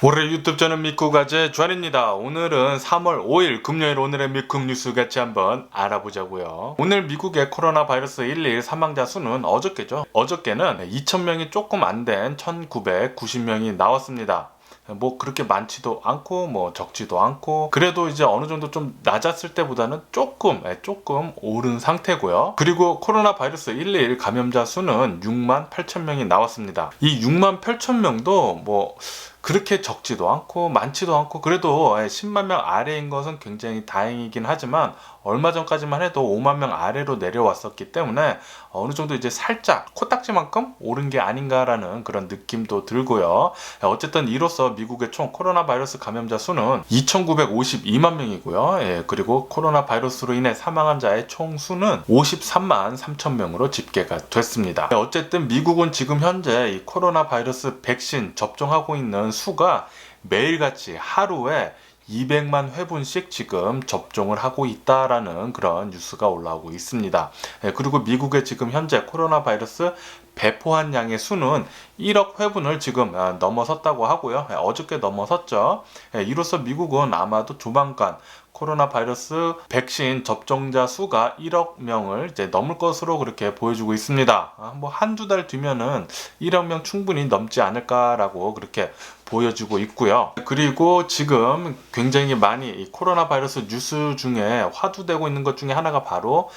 올해 유튜브 저는 미쿠가제 주한입니다. 오늘은 3월 5일 금요일 오늘의 미국 뉴스 같이 한번 알아보자고요. 오늘 미국의 코로나 바이러스 1일 사망자 수는 어저께죠. 어저께는 2,000명이 조금 안 된 1,990명이 나왔습니다. 뭐 그렇게 많지도 않고 뭐 적지도 않고 그래도 이제 어느 정도 좀 낮았을 때보다는 조금 오른 상태고요. 그리고 코로나 바이러스 1일 감염자 수는 68,000명이 나왔습니다. 이 68,000명도 뭐 그렇게 적지도 않고 많지도 않고 그래도 10만 명 아래인 것은 굉장히 다행이긴 하지만 얼마 전까지만 해도 5만 명 아래로 내려왔었기 때문에 어느 정도 이제 살짝 코딱지만큼 오른 게 아닌가라는 그런 느낌도 들고요. 어쨌든 이로써 미국의 총 코로나 바이러스 감염자 수는 2,952만 명이고요. 그리고 코로나 바이러스로 인해 사망한 자의 총 수는 53만 3천 명으로 집계가 됐습니다. 어쨌든 미국은 지금 현재 이 코로나 바이러스 백신 접종하고 있는 수가 매일같이 하루에 200만 회분씩 지금 접종을 하고 있다라는 그런 뉴스가 올라오고 있습니다. 그리고 미국의 지금 현재 코로나 바이러스 배포한 양의 수는 1억 회분을 지금 넘어섰다고 하고요. 어저께 넘어섰죠. 이로써 미국은 아마도 조만간 코로나 바이러스 백신 접종자 수가 1억 명을 이제 넘을 것으로 그렇게 보여주고 있습니다. 뭐 한두 달 뒤면은 1억 명 충분히 넘지 않을까라고 그렇게 보여주고 있고요. 그리고 지금 굉장히 많이 이 코로나 바이러스 뉴스 중에 화두되고 있는 것 중에 하나가 바로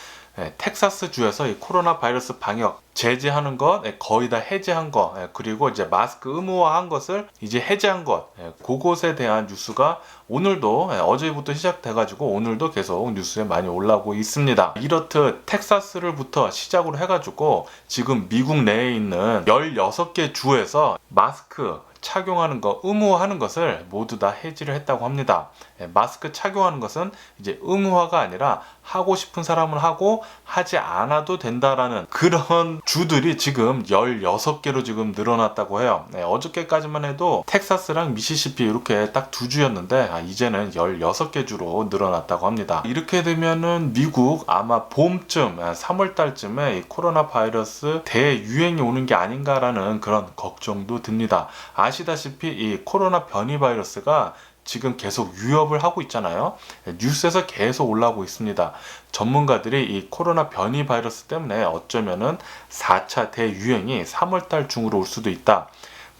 텍사스 주에서 이 코로나 바이러스 방역 제재하는 것 거의 다 해제한 것 그리고 이제 마스크 의무화한 것을 이제 해제한 것 그것에 대한 뉴스가 오늘도 어제부터 시작돼가지고 오늘도 계속 뉴스에 많이 올라오고 있습니다. 이렇듯 텍사스를부터 시작으로 해가지고 지금 미국 내에 있는 16개 주에서 마스크 착용하는 거, 의무화하는 것을 모두 다 해지를 했다고 합니다. 마스크 착용하는 것은 이제 의무화가 아니라 하고 싶은 사람은 하고 하지 않아도 된다라는 그런 주들이 지금 16개로 지금 늘어났다고 해요. 어저께까지만 해도 텍사스랑 미시시피 이렇게 딱 두 주였는데 이제는 16개 주로 늘어났다고 합니다. 이렇게 되면은 미국 아마 봄쯤 3월 달쯤에 이 코로나 바이러스 대유행이 오는 게 아닌가라는 그런 걱정도 듭니다. 아시다시피 이 코로나 변이 바이러스가 지금 계속 유업을 하고 있잖아요. 뉴스에서 계속 올라오고 있습니다. 전문가들이 이 코로나 변이 바이러스 때문에 어쩌면은 4차 대유행이 3월달 중으로 올 수도 있다.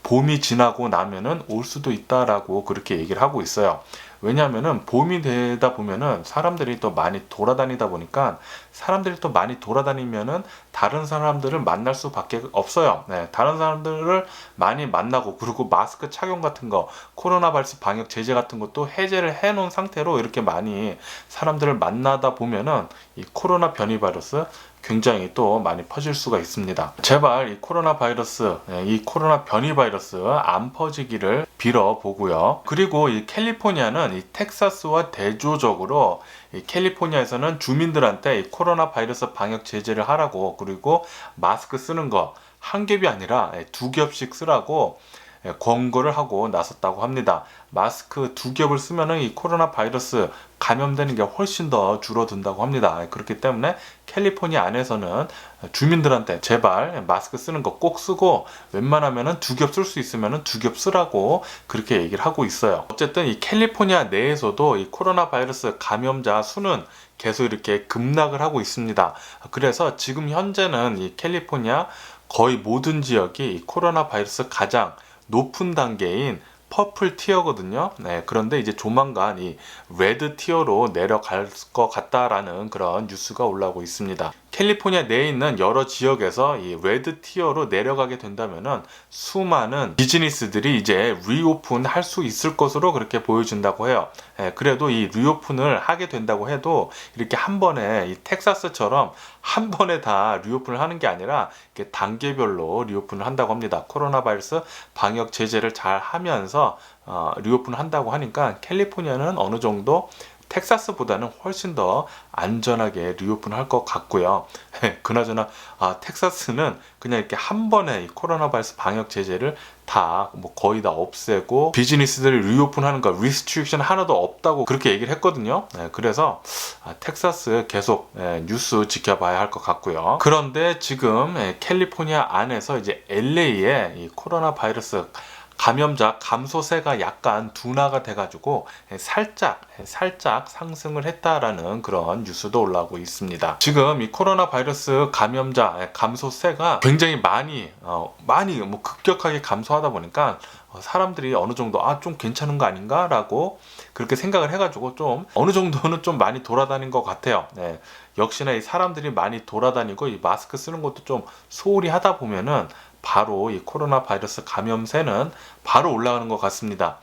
봄이 지나고 나면은 올 수도 있다라고 그렇게 얘기를 하고 있어요. 왜냐하면은 봄이 되다 보면은 사람들이 또 많이 돌아다니다 보니까 사람들이 또 많이 돌아다니면은 다른 사람들을 만날 수밖에 없어요. 다른 사람들을 많이 만나고 그리고 마스크 착용 같은 거 코로나 바이러스 방역 제재 같은 것도 해제를 해놓은 상태로 이렇게 많이 사람들을 만나다 보면은 이 코로나 변이 바이러스 굉장히 또 많이 퍼질 수가 있습니다. 제발 이 코로나 바이러스, 이 코로나 변이 바이러스 안 퍼지기를 빌어보고요. 그리고 이 캘리포니아는 이 텍사스와 대조적으로 이 캘리포니아에서는 주민들한테 이 코로나 바이러스 방역 제재를 하라고 그리고 마스크 쓰는 거 한 겹이 아니라 두 겹씩 쓰라고 권고를 하고 나섰다고 합니다. 마스크 두 겹을 쓰면은 이 코로나 바이러스 감염되는 게 훨씬 더 줄어든다고 합니다. 그렇기 때문에 캘리포니아 안에서는 주민들한테 제발 마스크 쓰는 거 꼭 쓰고 웬만하면은 두 겹 쓸 수 있으면은 두 겹 쓰라고 그렇게 얘기를 하고 있어요. 어쨌든 이 캘리포니아 내에서도 이 코로나 바이러스 감염자 수는 계속 이렇게 급락을 하고 있습니다. 그래서 지금 현재는 이 캘리포니아 거의 모든 지역이 이 코로나 바이러스 가장 높은 단계인 퍼플 티어거든요. 그런데 이제 조만간 이 레드 티어로 내려갈 것 같다라는 그런 뉴스가 올라오고 있습니다. 캘리포니아 내에 있는 여러 지역에서 이 레드 티어로 내려가게 된다면은 수많은 비즈니스들이 이제 리오픈 할 수 있을 것으로 그렇게 보여진다고 해요. 그래도 이 리오픈을 하게 된다고 해도 이렇게 한 번에 이 텍사스처럼 한 번에 다 리오픈을 하는 게 아니라 이렇게 단계별로 리오픈을 한다고 합니다. 코로나 바이러스 방역 제재를 잘 하면서 리오픈을 한다고 하니까 캘리포니아는 어느 정도 텍사스보다는 훨씬 더 안전하게 리오픈할 것 같고요. 그나저나 텍사스는 그냥 이렇게 한 번에 이 코로나 바이러스 방역 제재를 다 뭐 거의 다 없애고 비즈니스들을 리오픈하는 거 리스트릭션 하나도 없다고 그렇게 얘기를 했거든요. 그래서 텍사스 계속 뉴스 지켜봐야 할 것 같고요. 그런데 지금 캘리포니아 안에서 이제 LA에 이 코로나 바이러스 감염자 감소세가 약간 둔화가 돼가지고 살짝 상승을 했다라는 그런 뉴스도 올라오고 있습니다. 지금 이 코로나 바이러스 감염자 감소세가 굉장히 많이 뭐 급격하게 감소하다 보니까 사람들이 어느 정도 좀 괜찮은 거 아닌가라고 그렇게 생각을 해가지고 좀 어느 정도는 좀 많이 돌아다닌 것 같아요. 역시나 이 사람들이 많이 돌아다니고 이 마스크 쓰는 것도 좀 소홀히 하다 보면은 바로 이 코로나 바이러스 감염세는 바로 올라가는 것 같습니다.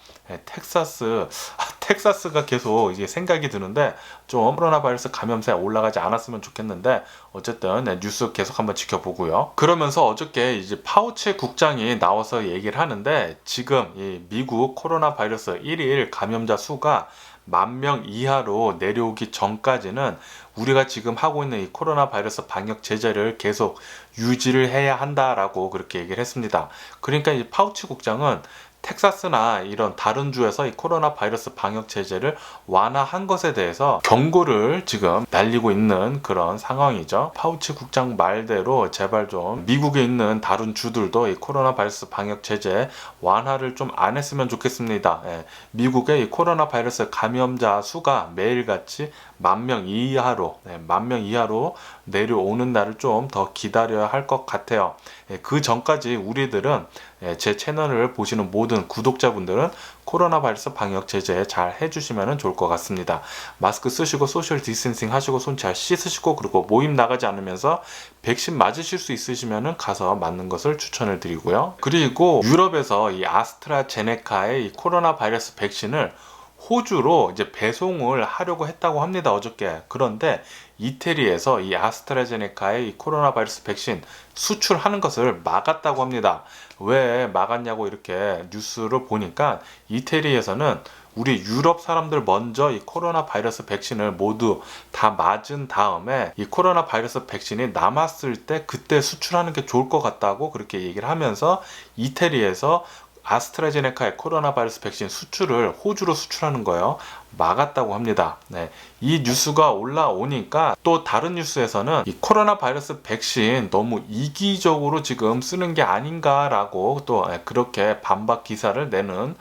텍사스가 계속 이제 생각이 드는데 좀 코로나 바이러스 감염세 올라가지 않았으면 좋겠는데 어쨌든 뉴스 계속 한번 지켜보고요. 그러면서 어저께 이제 파우치 국장이 나와서 얘기를 하는데 지금 이 미국 코로나 바이러스 1일 감염자 수가 10,000명 이하로 내려오기 전까지는 우리가 지금 하고 있는 이 코로나 바이러스 방역 제재를 계속 유지를 해야 한다라고 그렇게 얘기를 했습니다. 그러니까 이 파우치 국장은 텍사스나 이런 다른 주에서 이 코로나 바이러스 방역 제재를 완화한 것에 대해서 경고를 지금 날리고 있는 그런 상황이죠. 파우치 국장 말대로 제발 좀 미국에 있는 다른 주들도 이 코로나 바이러스 방역 제재 완화를 좀 안 했으면 좋겠습니다. 미국의 이 코로나 바이러스 감염자 수가 매일같이 10,000명 이하로 내려오는 날을 좀 더 기다려야 할 것 같아요. 그 전까지 우리들은 제 채널을 보시는 모든 구독자분들은 코로나 바이러스 방역 제재 잘 해주시면 좋을 것 같습니다. 마스크 쓰시고 소셜 디스턴싱 하시고 손 잘 씻으시고 그리고 모임 나가지 않으면서 백신 맞으실 수 있으시면 가서 맞는 것을 추천을 드리고요. 그리고 유럽에서 이 아스트라제네카의 이 코로나 바이러스 백신을 호주로 이제 배송을 하려고 했다고 합니다, 어저께. 그런데 이태리에서 이 아스트라제네카의 이 코로나 바이러스 백신 수출하는 것을 막았다고 합니다. 왜 막았냐고 이렇게 뉴스를 보니까 이태리에서는 우리 유럽 사람들 먼저 이 코로나 바이러스 백신을 모두 다 맞은 다음에 이 코로나 바이러스 백신이 남았을 때 그때 수출하는 게 좋을 것 같다고 그렇게 얘기를 하면서 이태리에서 아스트라제네카의 코로나 바이러스 백신 수출을 호주로 수출하는 거예요. 막았다고 합니다. 이 뉴스가 올라오니까 또 다른 뉴스에서는 이 코로나 바이러스 백신 너무 이기적으로 지금 쓰는 게 아닌가라고 또 그렇게 반박 기사를 내는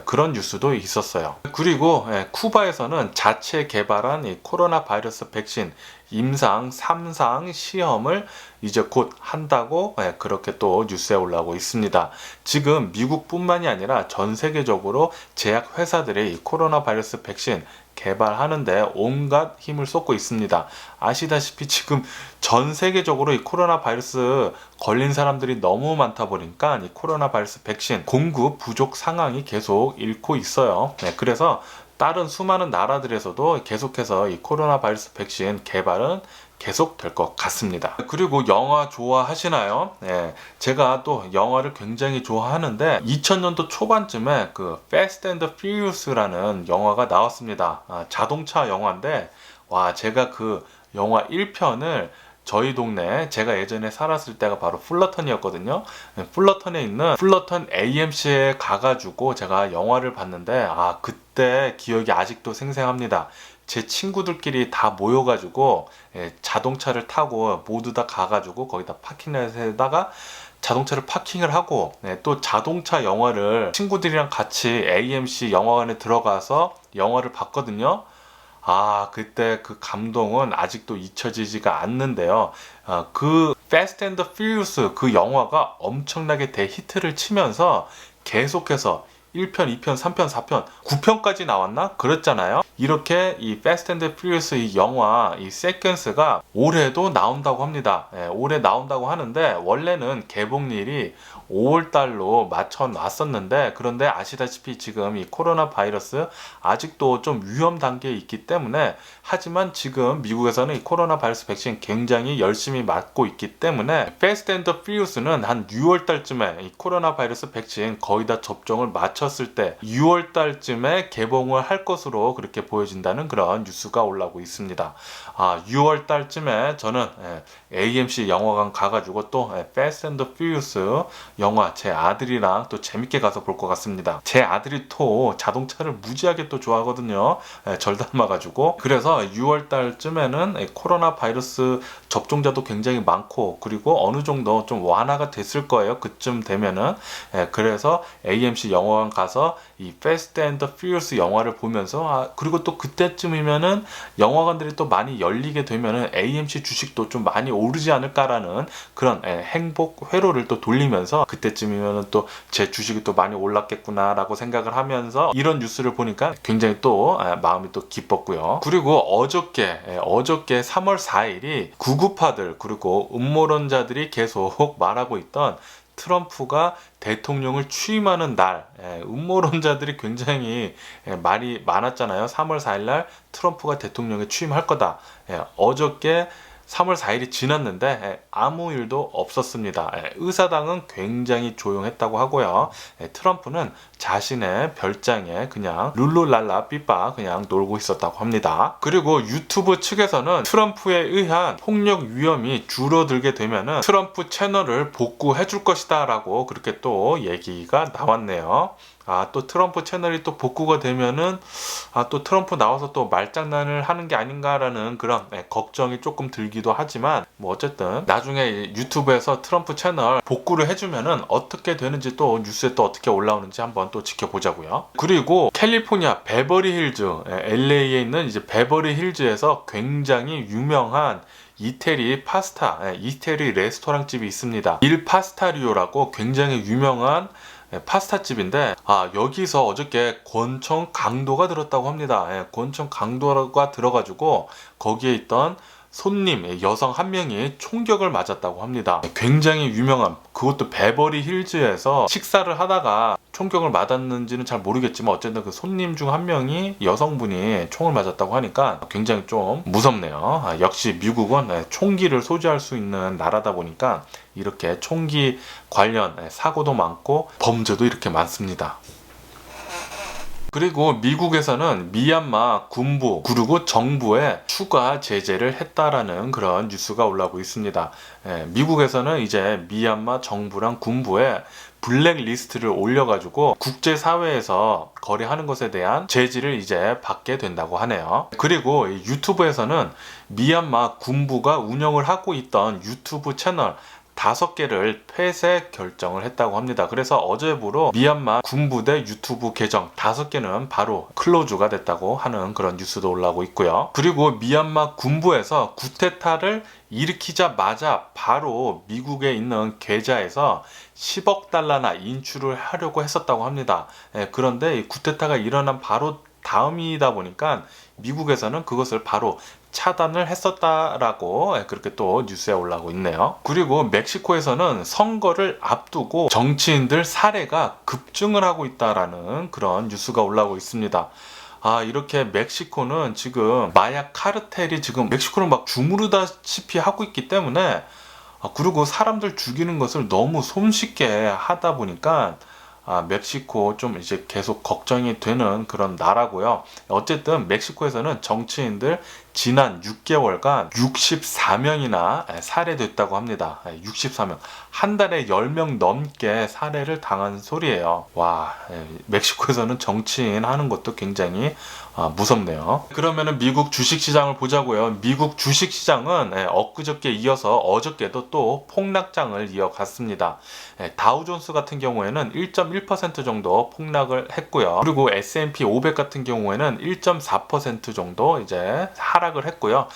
그런 뉴스도 있었어요. 그리고 쿠바에서는 자체 개발한 이 코로나 바이러스 백신 임상 3상 시험을 이제 곧 한다고 그렇게 또 뉴스에 올라오고 있습니다. 지금 미국뿐만이 아니라 전 세계적으로 제약 회사들이 이 코로나 바이러스 백신 개발하는데 온갖 힘을 쏟고 있습니다. 아시다시피 지금 전 세계적으로 이 코로나 바이러스 걸린 사람들이 너무 많다 보니까 이 코로나 바이러스 백신 공급 부족 상황이 계속 잃고 있어요. 그래서 다른 수많은 나라들에서도 계속해서 이 코로나 바이러스 백신 개발은 계속 될 것 같습니다. 그리고 영화 좋아하시나요? 제가 또 영화를 굉장히 좋아하는데 2000년도 초반쯤에 그 Fast and Furious라는 영화가 나왔습니다. 자동차 영화인데 제가 그 영화 1편을 저희 동네 제가 예전에 살았을 때가 바로 풀러턴이었거든요. 풀러턴에 있는 풀러턴 AMC에 가가지고 제가 영화를 봤는데 그때 기억이 아직도 생생합니다. 제 친구들끼리 다 모여가지고 자동차를 타고 모두 다 가가지고 거기다 파킹렛에다가 자동차를 파킹을 하고 또 자동차 영화를 친구들이랑 같이 AMC 영화관에 들어가서 영화를 봤거든요. 그때 그 감동은 아직도 잊혀지지가 않는데요. 그 Fast and Furious 그 영화가 엄청나게 대히트를 치면서 계속해서 1편, 2편, 3편, 4편, 9편까지 나왔나? 그랬잖아요. 이렇게 이 Fast and Furious 이 영화, 이 세퀀스가 올해도 나온다고 합니다. 올해 나온다고 하는데 원래는 개봉일이 5월달로 맞춰놨었는데 그런데 아시다시피 지금 이 코로나 바이러스 아직도 좀 위험 단계에 있기 때문에 하지만 지금 미국에서는 이 코로나 바이러스 백신 굉장히 열심히 맞고 있기 때문에 패스트 앤더 퓨리어스는 한 6월 달쯤에 이 코로나 바이러스 백신 거의 다 접종을 마쳤을 때 6월 달쯤에 개봉을 할 것으로 그렇게 보여진다는 그런 뉴스가 올라오고 있습니다. 6월 달쯤에 저는 AMC 영화관 가가지고 또 패스트 앤더 퓨리어스 영화 제 아들이랑 또 재밌게 가서 볼 것 같습니다. 제 아들이 또 자동차를 무지하게 또 좋아하거든요. 절 닮아가지고. 그래서 6월 달쯤에는 코로나 바이러스 접종자도 굉장히 많고 그리고 어느 정도 좀 완화가 됐을 거예요. 그쯤 되면은. 그래서 AMC 영화관 가서 이 패스트 앤더 퓨리어스 영화를 보면서 그리고 또 그때쯤이면은 영화관들이 또 많이 열리게 되면은 AMC 주식도 좀 많이 오르지 않을까라는 그런 행복 회로를 또 돌리면서 그때쯤이면은 또 제 주식이 또 많이 올랐겠구나라고 생각을 하면서 이런 뉴스를 보니까 굉장히 또 마음이 또 기뻤고요. 그리고 어저께 3월 4일이 구구파들 그리고 음모론자들이 계속 말하고 있던 트럼프가 대통령을 취임하는 날, 음모론자들이 굉장히 말이 많았잖아요. 3월 4일날 트럼프가 대통령에 취임할 거다. 어저께 3월 4일이 지났는데 아무 일도 없었습니다. 의사당은 굉장히 조용했다고 하고요. 트럼프는 자신의 별장에 그냥 룰루랄라 삐빠 그냥 놀고 있었다고 합니다. 그리고 유튜브 측에서는 트럼프에 의한 폭력 위험이 줄어들게 되면은 트럼프 채널을 복구해 줄 것이다 라고 그렇게 또 얘기가 나왔네요. 또 트럼프 채널이 또 복구가 되면은 또 트럼프 나와서 또 말장난을 하는 게 아닌가라는 그런 걱정이 조금 들기도 하지만 뭐 어쨌든 나중에 유튜브에서 트럼프 채널 복구를 해주면은 어떻게 되는지 또 뉴스에 또 어떻게 올라오는지 한번 또 지켜보자고요. 그리고 캘리포니아 베버리 힐즈, LA에 있는 이제 베버리 힐즈에서 굉장히 유명한 이태리 파스타, 이태리 레스토랑 집이 있습니다. 일 파스타리오라고 굉장히 유명한 파스타 집인데 여기서 어저께 권총 강도가 들었다고 합니다. 권총 강도가 들어가지고 거기에 있던 손님 여성 한 명이 총격을 맞았다고 합니다. 굉장히 유명한 그것도 베버리 힐즈에서 식사를 하다가 총격을 맞았는지는 잘 모르겠지만 어쨌든 그 손님 중 한 명이 여성분이 총을 맞았다고 하니까 굉장히 좀 무섭네요. 역시 미국은 총기를 소지할 수 있는 나라다 보니까 이렇게 총기 관련 사고도 많고 범죄도 이렇게 많습니다. 그리고 미국에서는 미얀마 군부 그리고 정부에 추가 제재를 했다라는 그런 뉴스가 올라오고 있습니다. 미국에서는 이제 미얀마 정부랑 군부에 블랙리스트를 올려가지고 국제사회에서 거래하는 것에 대한 제지를 이제 받게 된다고 하네요. 그리고 유튜브에서는 미얀마 군부가 운영을 하고 있던 유튜브 채널 5개를 폐쇄 결정을 했다고 합니다. 그래서 어제부로 미얀마 군부대 유튜브 계정 5개는 바로 클로즈가 됐다고 하는 그런 뉴스도 올라오고 있고요. 그리고 미얀마 군부에서 쿠데타를 일으키자마자 바로 미국에 있는 계좌에서 10억 달러나 인출을 하려고 했었다고 합니다. 그런데 이 쿠데타가 일어난 바로 다음이다 보니까 미국에서는 그것을 바로 차단을 했었다라고 그렇게 또 뉴스에 올라오고 있네요. 그리고 멕시코에서는 선거를 앞두고 정치인들 살해가 급증을 하고 있다라는 그런 뉴스가 올라오고 있습니다. 이렇게 멕시코는 지금 마약 카르텔이 지금 멕시코를 막 주무르다시피 하고 있기 때문에 그리고 사람들 죽이는 것을 너무 손쉽게 하다 보니까 멕시코 좀 이제 계속 걱정이 되는 그런 나라고요. 어쨌든 멕시코에서는 정치인들 지난 6개월간 64명이나 살해됐다고 합니다. 64명. 한 달에 10명 넘게 살해를 당한 소리예요. 와, 멕시코에서는 정치인 하는 것도 굉장히 무섭네요. 그러면은 미국 주식시장을 보자고요. 미국 주식시장은 엊그저께 이어서 어저께도 또 폭락장을 이어갔습니다. 다우존스 같은 경우에는 1.1% 정도 폭락을 했고요. 그리고 S&P 500 같은 경우에는 1.4% 정도 이제 하락을 했고요.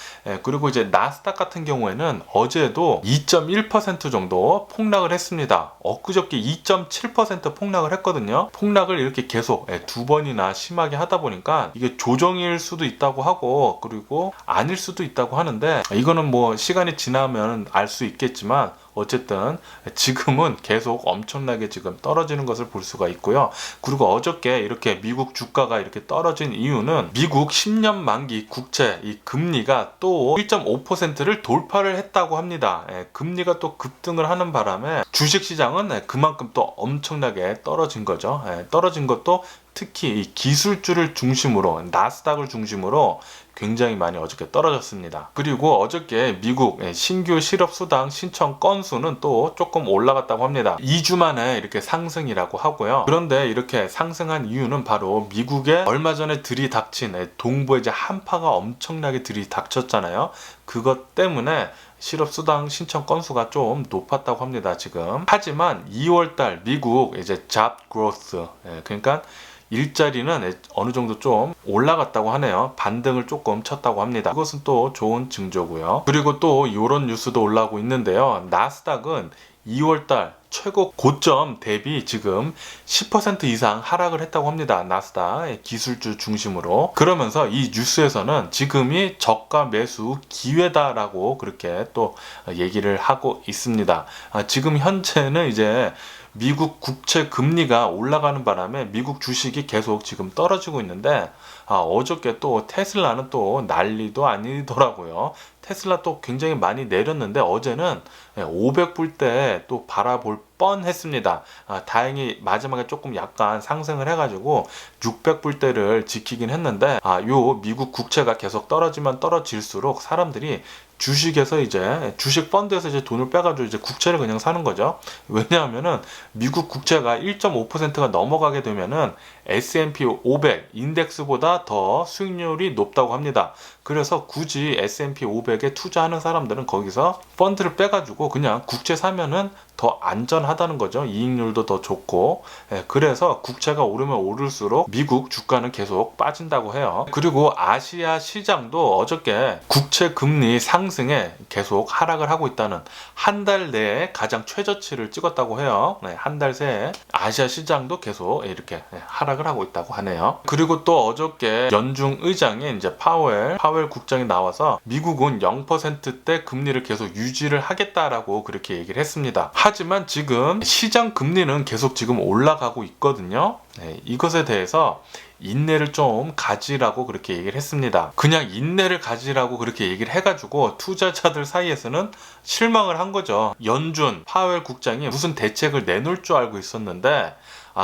그리고 이제 나스닥 같은 경우에는 어제도 2.1% 정도 폭락을 했습니다. 엊그저께 2.7% 폭락을 했거든요. 폭락을 이렇게 계속 2번이나 심하게 하다 보니까 이게 조정일 수도 있다고 하고 그리고 아닐 수도 있다고 하는데 이거는 뭐 시간이 지나면 알 수 있겠지만 어쨌든 지금은 계속 엄청나게 지금 떨어지는 것을 볼 수가 있고요. 그리고 어저께 이렇게 미국 주가가 이렇게 떨어진 이유는 미국 10년 만기 국채 이 금리가 또 1.5%를 돌파를 했다고 합니다. 금리가 또 급등을 하는 바람에 주식시장은 그만큼 또 엄청나게 떨어진 거죠. 떨어진 것도 특히 이 기술주를 중심으로 나스닥을 중심으로 굉장히 많이 어저께 떨어졌습니다. 그리고 어저께 미국 신규 실업수당 신청 건수는 또 조금 올라갔다고 합니다. 2주 만에 이렇게 상승이라고 하고요. 그런데 이렇게 상승한 이유는 바로 미국에 얼마 전에 들이닥친 동부에 이제 한파가 엄청나게 들이닥쳤잖아요. 그것 때문에 실업수당 신청 건수가 좀 높았다고 합니다, 지금. 하지만 2월달 미국 이제 job growth, 그러니까 일자리는 어느 정도 좀 올라갔다고 하네요. 반등을 조금 쳤다고 합니다. 그것은 또 좋은 징조고요. 그리고 또 이런 뉴스도 올라오고 있는데요. 나스닥은 2월달 최고 고점 대비 지금 10% 이상 하락을 했다고 합니다. 나스닥 기술주 중심으로. 그러면서 이 뉴스에서는 지금이 저가 매수 기회다라고 그렇게 또 얘기를 하고 있습니다. 지금 현재는 이제 미국 국채 금리가 올라가는 바람에 미국 주식이 계속 지금 떨어지고 있는데 어저께 또 테슬라는 또 난리도 아니더라고요. 테슬라 또 굉장히 많이 내렸는데 어제는 500불대 또 바라볼 뻔했습니다. 다행히 마지막에 조금 약간 상승을 해가지고 600불대를 지키긴 했는데 요 미국 국채가 계속 떨어지면 떨어질수록 사람들이 주식에서 이제 주식 펀드에서 이제 돈을 빼가지고 이제 국채를 그냥 사는 거죠. 왜냐하면은 미국 국채가 1.5%가 넘어가게 되면은 S&P 500 인덱스보다 더 수익률이 높다고 합니다. 그래서 굳이 S&P 500에 투자하는 사람들은 거기서 펀드를 빼가지고 그냥 국채 사면은 더 안전하다는 거죠. 이익률도 더 좋고. 그래서 국채가 오르면 오를수록 미국 주가는 계속 빠진다고 해요. 그리고 아시아 시장도 어저께 국채 금리 상승에 계속 하락을 하고 있다는, 한 달 내에 가장 최저치를 찍었다고 해요. 한 달 새에 아시아 시장도 계속 이렇게 하락을 하고 있다고 하네요. 그리고 또 어저께 연중 의장인 이제 파웰 국장이 나와서 미국은 0%대 금리를 계속 유지를 하겠다라고 그렇게 얘기를 했습니다. 하지만 지금 시장 금리는 계속 지금 올라가고 있거든요. 이것에 대해서 인내를 좀 가지라고 그렇게 얘기를 했습니다. 그냥 인내를 가지라고 그렇게 얘기를 해가지고 투자자들 사이에서는 실망을 한 거죠. 연준 파웰 국장이 무슨 대책을 내놓을 줄 알고 있었는데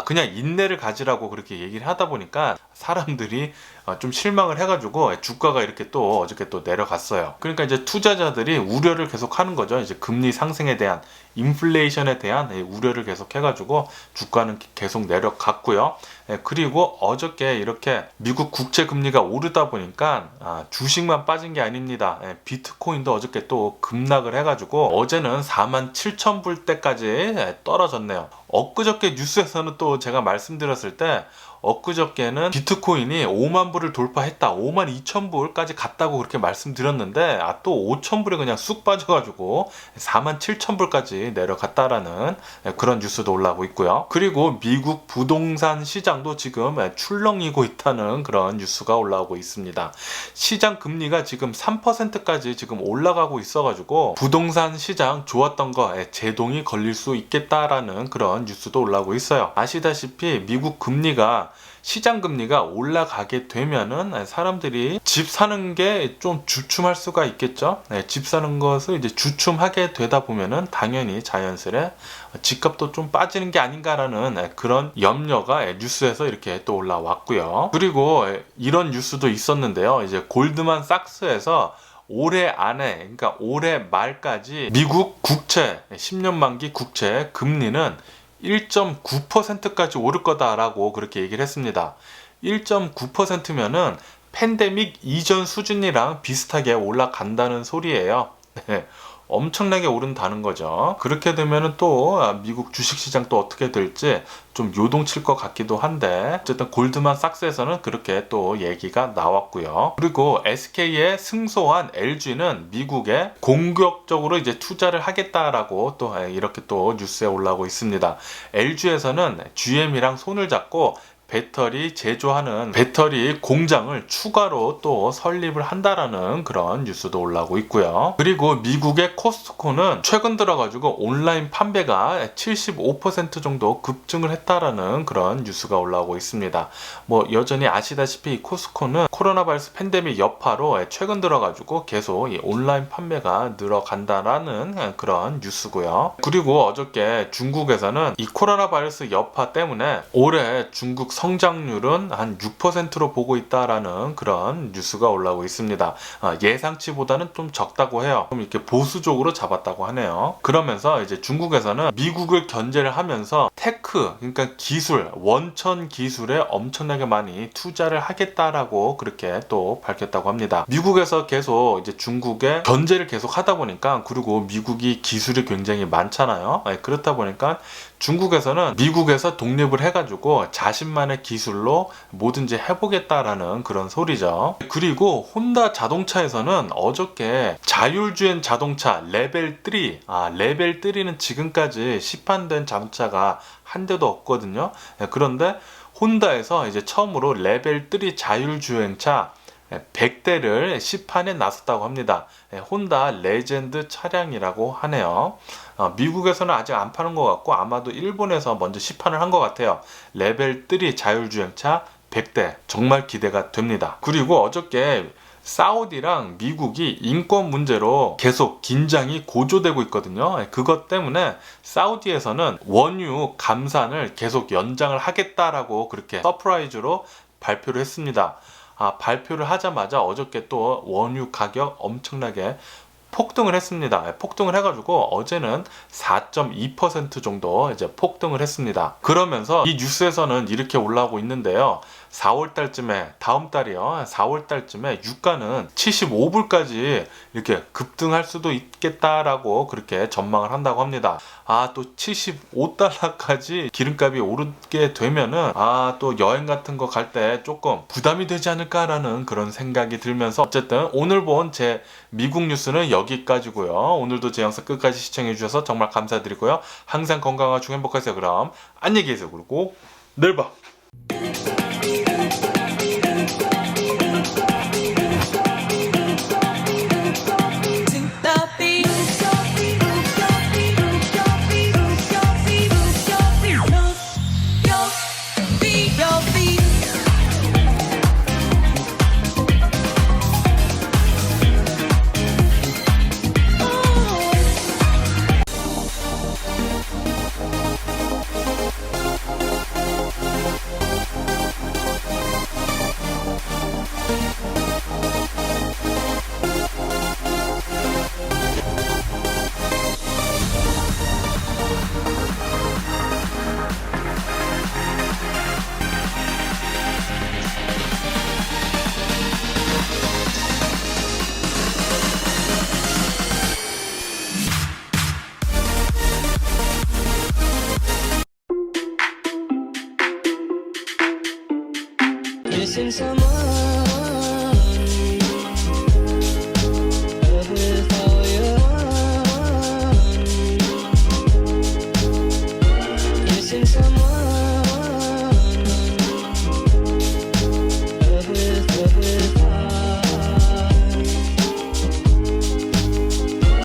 그냥 인내를 가지라고 그렇게 얘기를 하다 보니까 사람들이 좀 실망을 해가지고 주가가 이렇게 또 어저께 또 내려갔어요. 그러니까 이제 투자자들이 우려를 계속 하는 거죠. 이제 금리 상승에 대한, 인플레이션에 대한 우려를 계속 해가지고 주가는 계속 내려갔고요. 그리고 어저께 이렇게 미국 국채 금리가 오르다 보니까 주식만 빠진 게 아닙니다. 비트코인도 어저께 또 급락을 해가지고 어제는 47,000불대까지 떨어졌네요. 엊그저께 뉴스에서는 또 제가 말씀드렸을 때 엊그저께는 비트코인이 5만 불을 돌파했다, 5만 2천 불까지 갔다고 그렇게 말씀드렸는데 또 5천 불에 그냥 쑥 빠져가지고 4만 7천 불까지 내려갔다라는 그런 뉴스도 올라오고 있고요. 그리고 미국 부동산 시장도 지금 출렁이고 있다는 그런 뉴스가 올라오고 있습니다. 시장 금리가 지금 3%까지 지금 올라가고 있어가지고 부동산 시장 좋았던 거 제동이 걸릴 수 있겠다라는 그런 뉴스도 올라오고 있어요. 아시다시피 미국 금리가, 시장 금리가 올라가게 되면은 사람들이 집 사는 게 좀 주춤할 수가 있겠죠. 집 사는 것을 이제 주춤하게 되다 보면은 당연히 자연스레 집값도 좀 빠지는 게 아닌가라는 그런 염려가 뉴스에서 이렇게 또 올라왔고요. 그리고 이런 뉴스도 있었는데요. 이제 골드만삭스에서 올해 안에, 그러니까 올해 말까지 미국 국채 10년 만기 국채 금리는 1.9%까지 오를 거다라고 그렇게 얘기를 했습니다. 1.9%면은 팬데믹 이전 수준이랑 비슷하게 올라간다는 소리예요. 엄청나게 오른다는 거죠. 그렇게 되면은 또 미국 주식시장 또 어떻게 될지 좀 요동칠 것 같기도 한데, 어쨌든 골드만삭스에서는 그렇게 또 얘기가 나왔고요. 그리고 SK에 승소한 LG는 미국에 공격적으로 이제 투자를 하겠다라고 또 이렇게 또 뉴스에 올라오고 있습니다. LG에서는 GM이랑 손을 잡고 배터리 제조하는 배터리 공장을 추가로 또 설립을 한다라는 그런 뉴스도 올라오고 있고요. 그리고 미국의 코스트코는 최근 들어가지고 온라인 판매가 75% 정도 급증을 했다라는 그런 뉴스가 올라오고 있습니다. 뭐 여전히 아시다시피 코스트코는 코로나 바이러스 팬데믹 여파로 최근 들어가지고 계속 이 온라인 판매가 늘어간다라는 그런 뉴스고요. 그리고 어저께 중국에서는 이 코로나 바이러스 여파 때문에 올해 중국 성장률은 한 6%로 보고 있다라는 그런 뉴스가 올라오고 있습니다. 예상치보다는 좀 적다고 해요. 좀 이렇게 보수적으로 잡았다고 하네요. 그러면서 이제 중국에서는 미국을 견제를 하면서 테크, 그러니까 기술, 원천 기술에 엄청나게 많이 투자를 하겠다라고 그렇게 또 밝혔다고 합니다. 미국에서 계속 이제 중국에 견제를 계속 하다 보니까, 그리고 미국이 기술이 굉장히 많잖아요. 그렇다 보니까 중국에서는 미국에서 독립을 해가지고 자신만의 기술로 뭐든지 해보겠다라는 그런 소리죠. 그리고 혼다 자동차에서는 어저께 자율주행 자동차 레벨 3, 레벨 3는 지금까지 시판된 자동차가 한 대도 없거든요. 그런데 혼다에서 이제 처음으로 레벨 3 자율주행차 100대를 시판에 나섰다고 합니다. 혼다 레전드 차량이라고 하네요. 미국에서는 아직 안 파는 것 같고 아마도 일본에서 먼저 시판을 한 것 같아요. 레벨 3 자율주행차 100대, 정말 기대가 됩니다. 그리고 어저께 사우디랑 미국이 인권 문제로 계속 긴장이 고조되고 있거든요. 그것 때문에 사우디에서는 원유 감산을 계속 연장을 하겠다라고 그렇게 서프라이즈로 발표를 했습니다. 발표를 하자마자 어저께 또 원유 가격 엄청나게 폭등을 했습니다. 폭등을 해가지고 어제는 4.2% 정도 이제 폭등을 했습니다. 그러면서 이 뉴스에서는 이렇게 올라오고 있는데요. 4월 달쯤에, 다음 달이요. 4월 달쯤에 유가는 75불까지 이렇게 급등할 수도 있겠다라고 그렇게 전망을 한다고 합니다. 또 75달러까지 기름값이 오르게 되면은 또 여행 같은 거 갈 때 조금 부담이 되지 않을까라는 그런 생각이 들면서, 어쨌든 오늘 본 제 미국 뉴스는 여기까지고요. 오늘도 제 영상 끝까지 시청해 주셔서 정말 감사드리고요. 항상 건강하시고 행복하세요. 그럼 안녕히 계세요. 그리고 내일 봐. Missing someone